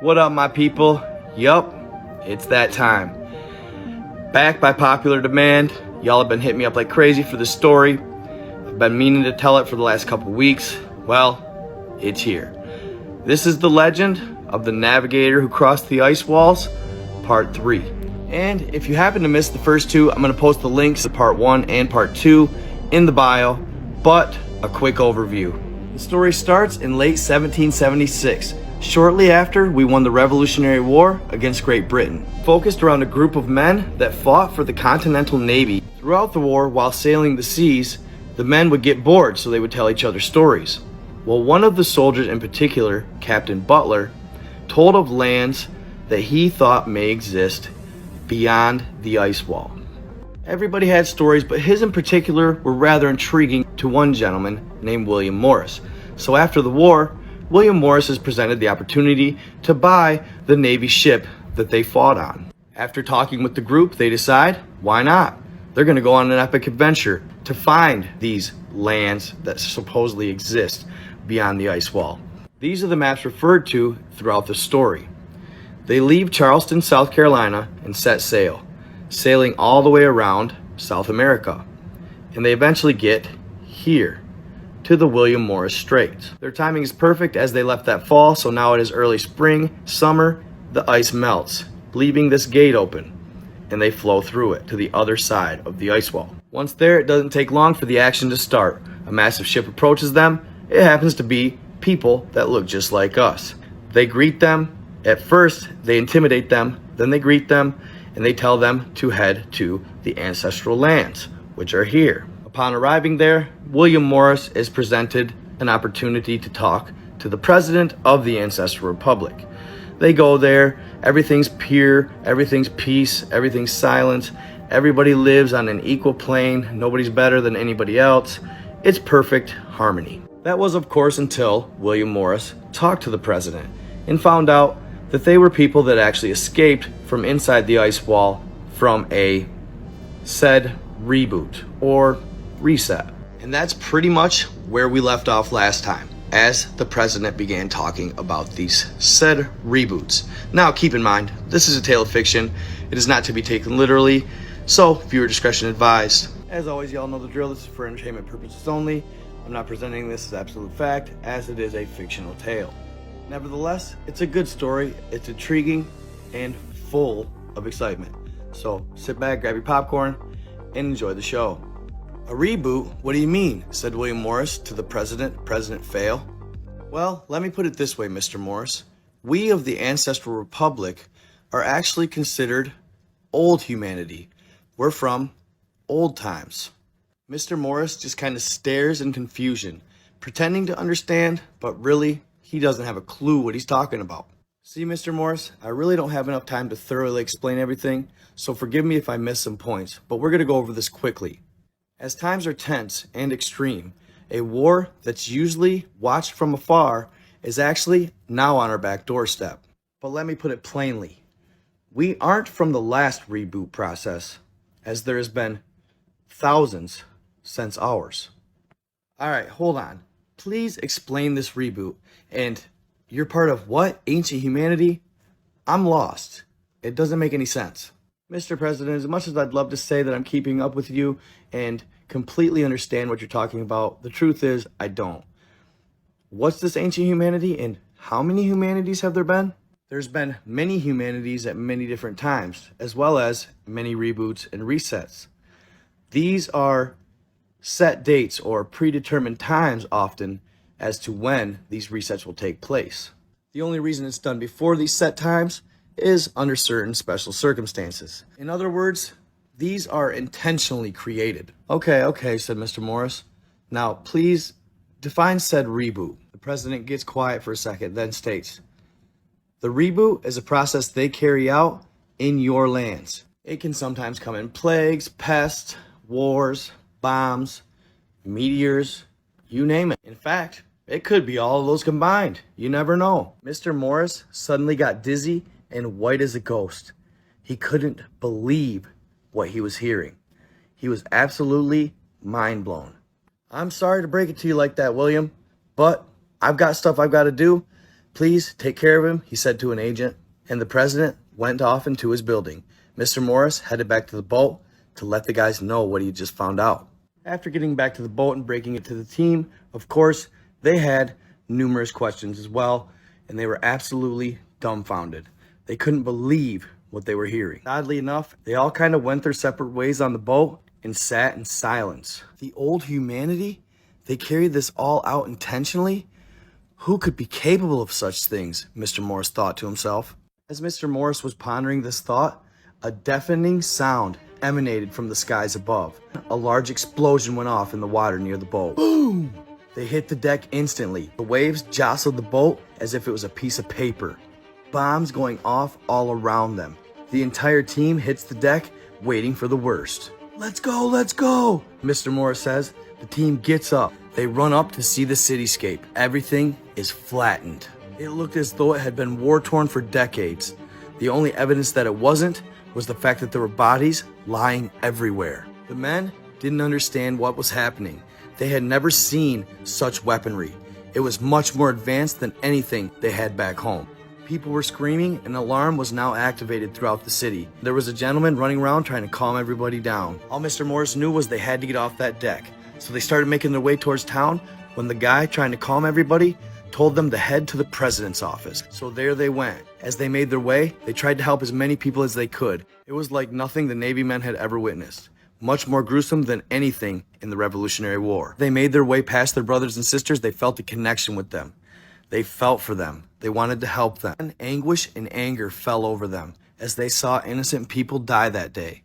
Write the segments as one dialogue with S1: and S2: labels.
S1: What up, my people? Yup, it's that time. Back by popular demand, y'all have been hitting me up like crazy for this story. I've been meaning to tell it for the last couple weeks. Well, it's here. This is the legend of the navigator who crossed the ice walls, part 3. And if you happen to miss the first two, I'm going to post the links to part 1 and part 2 in the bio, but a quick overview. The story starts in late 1776, shortly after we won the Revolutionary War against Great Britain, focused around a group of men that fought for the Continental Navy. Throughout the war, while sailing the seas, the men would get bored, so they would tell each other stories. Well, one of the soldiers in particular, Captain Butler, told of lands that he thought may exist beyond the ice wall. Everybody had stories, but his in particular were rather intriguing to one gentleman named William Morris. So after the war, William Morris is presented the opportunity to buy the Navy ship that they fought on. After talking with the group, they decide, why not? They're going to go on an epic adventure to find these lands that supposedly exist beyond the ice wall. These are the maps referred to throughout the story. They leave Charleston, South Carolina, and set sail, sailing all the way around South America. And they eventually get here, to the William Morris Straits. Their timing is perfect as they left that fall, so now it is early spring, summer, the ice melts, leaving this gate open, and they flow through it to the other side of the ice wall. Once there, it doesn't take long for the action to start. A massive ship approaches them. It happens to be people that look just like us. They greet them. At first, they intimidate them, then they greet them, and they tell them to head to the ancestral lands, which are here. Upon arriving there, William Morris is presented an opportunity to talk to the president of the Ancestral Republic. They go there, everything's pure, everything's peace, everything's silence, everybody lives on an equal plane, nobody's better than anybody else. It's perfect harmony. That was, of course, until William Morris talked to the president and found out that they were people that actually escaped from inside the ice wall from a said reboot or reset. And that's pretty much where we left off last time, as the president began talking about these said reboots. Now keep in mind, this is a tale of fiction. It is not to be taken literally, so viewer discretion advised. As always, y'all know the drill. This is for entertainment purposes only. I'm not presenting this as absolute fact, as it is a fictional tale. Nevertheless, it's a good story, it's intriguing, and full of excitement. So sit back, grab your popcorn, and enjoy the show. A reboot? What do you mean? Said William Morris to the president. President fail? Well, let me put it this way, Mr. Morris. We of the Ancestral Republic are actually considered old humanity. We're from old times. Mr. Morris just kind of stares in confusion, pretending to understand, but really, he doesn't have a clue what he's talking about. See, Mr. Morris, I really don't have enough time to thoroughly explain everything, so forgive me if I miss some points, but we're going to go over this quickly. As times are tense and extreme, a war that's usually watched from afar is actually now on our back doorstep. But let me put it plainly. We aren't from the last reboot process, as there has been thousands since ours. Alright, hold on. Please explain this reboot. And you're part of what? Ancient humanity? I'm lost. It doesn't make any sense. Mr. President, as much as I'd love to say that I'm keeping up with you and completely understand what you're talking about, the truth is I don't. What's this ancient humanity, and how many humanities have there been? There's been many humanities at many different times, as well as many reboots and resets. These are set dates or predetermined times often as to when these resets will take place. The only reason it's done before these set times is under certain special circumstances. In other words, these are intentionally created. Okay, said Mr. Morris. Now, please define said reboot. The president gets quiet for a second, then states, the reboot is a process they carry out in your lands. It can sometimes come in plagues, pests, wars, bombs, meteors, you name it. In fact, it could be all of those combined. You never know. Mr. Morris suddenly got dizzy and white as a ghost. He couldn't believe what he was hearing. He was absolutely mind blown. I'm sorry to break it to you like that, William, but I've got stuff I've got to do. "Please take care of him," he said to an agent, and the president went off into his building. Mr. Morris headed back to the boat to let the guys know what he had just found out. After getting back to the boat and breaking it to the team, of course, they had numerous questions as well, and they were absolutely dumbfounded. They couldn't believe what they were hearing. Oddly enough, they all kind of went their separate ways on the boat and sat in silence. The old humanity? They carried this all out intentionally? Who could be capable of such things? Mr. Morris thought to himself. As Mr. Morris was pondering this thought, a deafening sound emanated from the skies above. A large explosion went off in the water near the boat. Boom! They hit the deck instantly. The waves jostled the boat as if it was a piece of paper. Bombs going off all around them. The entire team hits the deck, waiting for the worst. Let's go, let's go, Mr. Morris says. The team gets up. They run up to see the cityscape. Everything is flattened. It looked as though it had been war-torn for decades. The only evidence that it wasn't was the fact that there were bodies lying everywhere. The men didn't understand what was happening. They had never seen such weaponry. It was much more advanced than anything they had back home. People were screaming, and an alarm was now activated throughout the city. There was a gentleman running around trying to calm everybody down. All Mr. Morris knew was they had to get off that deck. So they started making their way towards town when the guy trying to calm everybody told them to head to the president's office. So there they went. As they made their way, they tried to help as many people as they could. It was like nothing the Navy men had ever witnessed. Much more gruesome than anything in the Revolutionary War. They made their way past their brothers and sisters. They felt a connection with them. They felt for them. They wanted to help them. And anguish and anger fell over them as they saw innocent people die that day.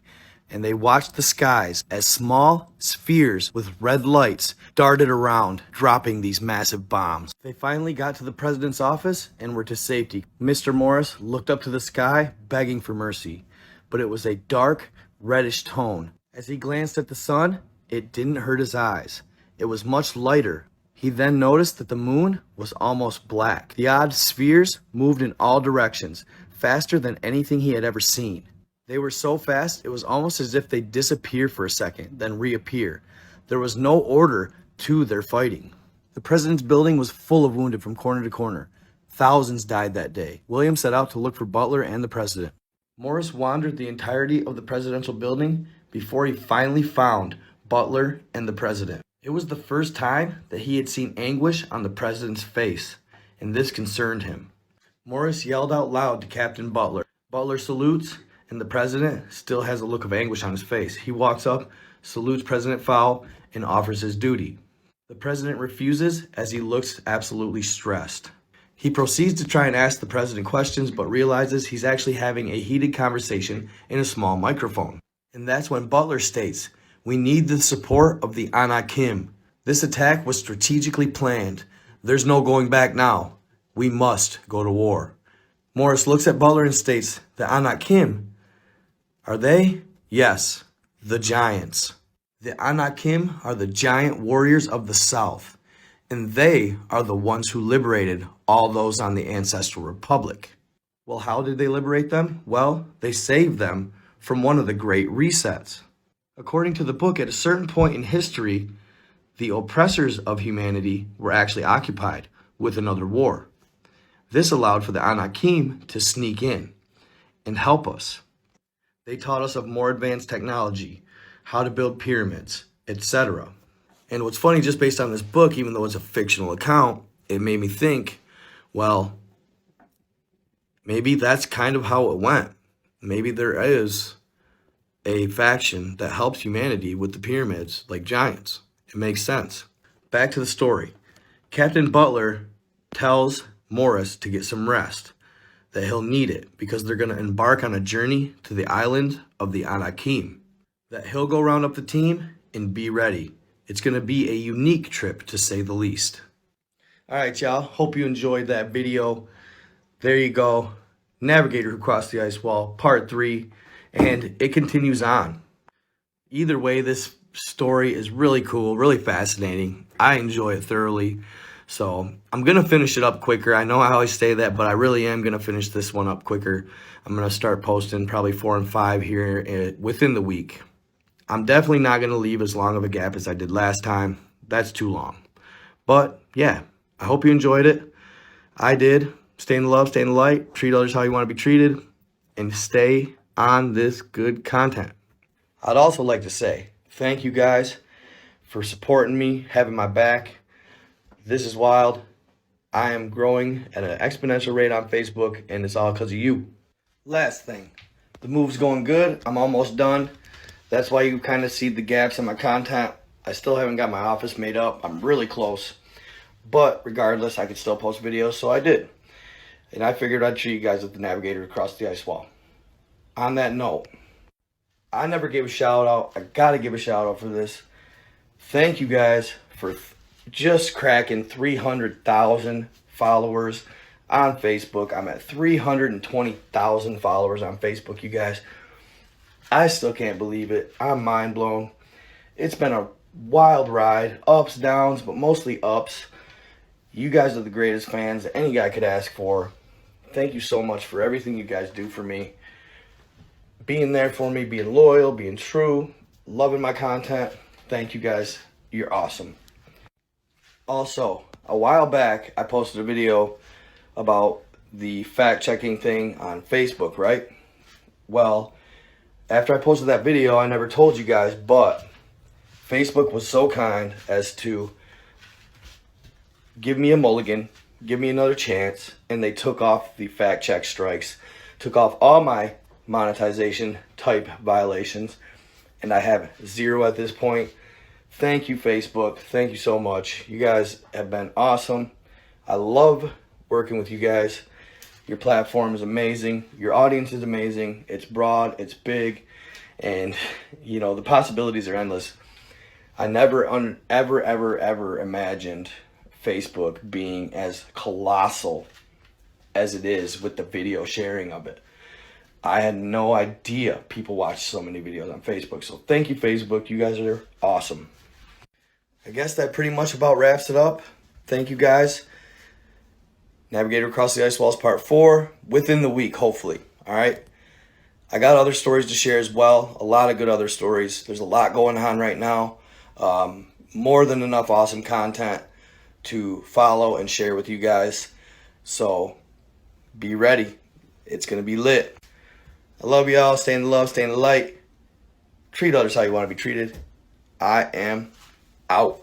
S1: And they watched the skies as small spheres with red lights darted around, dropping these massive bombs. They finally got to the president's office and were to safety. Mr. Morris looked up to the sky, begging for mercy, but it was a dark, reddish tone. As he glanced at the sun, it didn't hurt his eyes. It was much lighter. He then noticed that the moon was almost black. The odd spheres moved in all directions, faster than anything he had ever seen. They were so fast, it was almost as if they'd disappear for a second, then reappear. There was no order to their fighting. The president's building was full of wounded from corner to corner. Thousands died that day. William set out to look for Butler and the president. Morris wandered the entirety of the presidential building before he finally found Butler and the president. It was the first time that he had seen anguish on the president's face, and this concerned him. Morris yelled out loud to Captain Butler. Butler salutes, and the president still has a look of anguish on his face. He walks up, salutes President Fowl, and offers his duty. The president refuses as he looks absolutely stressed. He proceeds to try and ask the president questions, but realizes he's actually having a heated conversation in a small microphone. And that's when Butler states, "We need the support of the Anakim. This attack was strategically planned. There's no going back now. We must go to war." Morris looks at Butler and states, "The Anakim? Are they?" "Yes, the giants. The Anakim are the giant warriors of the South, and they are the ones who liberated all those on the Ancestral Republic." Well, how did they liberate them? Well, they saved them from one of the great resets. According to the book, at a certain point in history, the oppressors of humanity were actually occupied with another war. This allowed for the Anakim to sneak in and help us. They taught us of more advanced technology, how to build pyramids, etc. And what's funny, just based on this book, even though it's a fictional account, it made me think, well, maybe that's kind of how it went. Maybe there is a faction that helps humanity with the pyramids like giants. It makes sense. Back to the story. Captain Butler tells Morris to get some rest, that he'll need it because they're going to embark on a journey to the island of the Anakim, that he'll go round up the team and be ready. It's going to be a unique trip, to say the least. All right, y'all. Hope you enjoyed that video. There you go. Navigator Who Crossed the Ice Wall, Part 3. And it continues on. Either way, this story is really cool, really fascinating. I enjoy it thoroughly. So I'm going to finish it up quicker. I know I always say that, but I really am going to finish this one up quicker. I'm going to start posting probably 4 and 5 here within the week. I'm definitely not going to leave as long of a gap as I did last time. That's too long. But yeah, I hope you enjoyed it. I did. Stay in the love, stay in the light, treat others how you want to be treated, and stay on this good content. I'd also like to say thank you guys for supporting me, having my back. This is wild. I am growing at an exponential rate on Facebook, and it's all because of you. Last thing, the move's going good. I'm almost done. That's why you kind of see the gaps in my content. I still haven't got my office made up. I'm really close. But regardless, I could still post videos, so I did. And I figured I'd treat you guys with the navigator across the ice wall. On that note, I never gave a shout out. I gotta give a shout out for this. Thank you guys for just cracking 300,000 followers on Facebook. I'm at 320,000 followers on Facebook, you guys. I still can't believe it. I'm mind blown. It's been a wild ride, ups, downs, but mostly ups. You guys are the greatest fans that any guy could ask for. Thank you so much for everything you guys do for me. Being there for me, being loyal, being true, loving my content. Thank you guys. You're awesome. Also, a while back, I posted a video about the fact-checking thing on Facebook, right? Well, after I posted that video, I never told you guys, but Facebook was so kind as to give me a mulligan, give me another chance, and they took off the fact check strikes, took off all my monetization type violations, and I have 0 at this point. Thank you, Facebook. Thank you so much. You guys have been awesome. I love working with you guys. Your platform is amazing. Your audience is amazing. It's broad, it's big, and you know, the possibilities are endless. I never ever imagined Facebook being as colossal as it is with the video sharing of it. I had no idea people watch so many videos on Facebook. So thank you, Facebook. You guys are awesome. I guess that pretty much about wraps it up. Thank you, guys. Navigator Across the Ice Walls Part 4 within the week, hopefully. All right. I got other stories to share as well. A lot of good other stories. There's a lot going on right now. More than enough awesome content to follow and share with you guys. So be ready. It's going to be lit. I love y'all. Stay in the love, stay in the light. Treat others how you want to be treated. I am out.